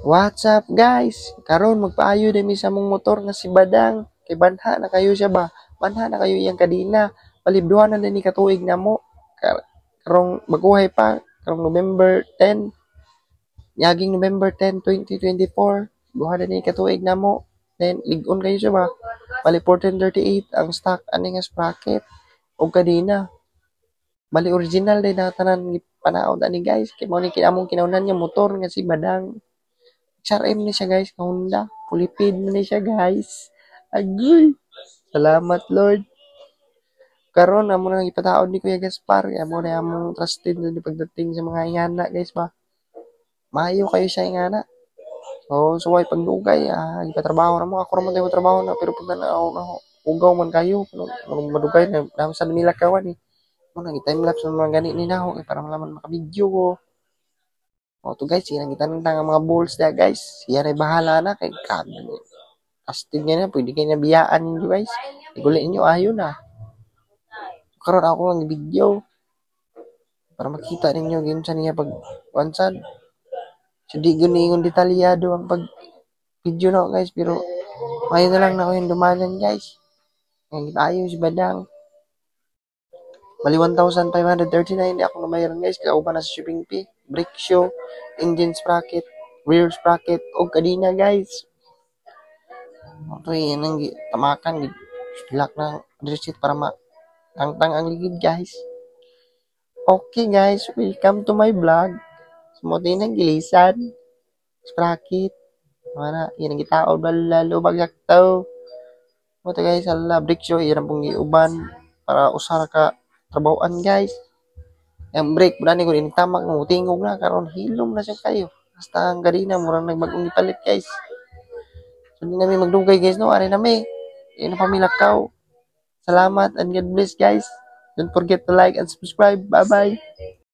What's up guys? Karon magpaayo dami sa mong motor nga si Badang. Kay banha na kayo siya ba? Banha na kayo iyang kadina. Palibduhan na din ni katuig na mo. Karong baguhay pa. Karong November 10. Yaging November 10, 2024. Buha na ni katuig na mo. Then ligon kayo siya ba? Bali 1438 ang stock ani nga sprocket og kadina. Bali original din na tanan panahon ani guys. Kay mo ni kinamong kinaunan niya motor nga si Badang. XRM na siya guys, ka Honda. Pulipid na siya guys. Agoy. Salamat Lord. Karon amo nang ipataod ni Kuya Gaspar. Amo na among trusted na pagdating sa mga ingana guys ba. Maayo kayo siya ingana. So, suway pagdugay. Ipatrabaho na mo. Ako naman tayo trabaho na. Pero pag na ugaw man kayo. Kung madugay na. Dami sa nila kawan eh. Mo nang i-timelapse ng mga ganit ni Naho. Para malaman makabidyo ko. O to guys, yan ang kita ng mga balls na guys. Yan ay bahala na kay kami. Astig niya na, pwede kayo nabiyaan ninyo guys. Iguliin nyo, ayaw na. Karoon ako ng video. Para makita ninyo, ganyan sa niya pag wansad. So di guningon detalyado ang pag video na guys. Pero ayaw na lang na ako yung dumanan guys. Ayaw si Badang. Bali 1,539 hindi ako namayaran guys. Kauban na sa shipping fee. Brake show, engine sprocket, rear sprocket, o kadina guys. Ito yan ang tamakan. Lock ng receipt para tangtang ang ligid guys. Okay guys, welcome to my vlog. Sumuti ng gilisan. Sprocket. Mana, yan ang gitaod lalo bagyak to. Ito guys, ala brake show. Yan ang pong iuban para usara ka trabahoan guys. Yung brake, brani ko initamak mo, tingog na, karon hilom na siya kayo. Basta ang garina, murang nagbagong ipalit guys. So, hindi namin magdugay guys, no? Ari namin. Yan ang pamilakaw. Salamat and God bless guys. Don't forget to like and subscribe. Bye-bye.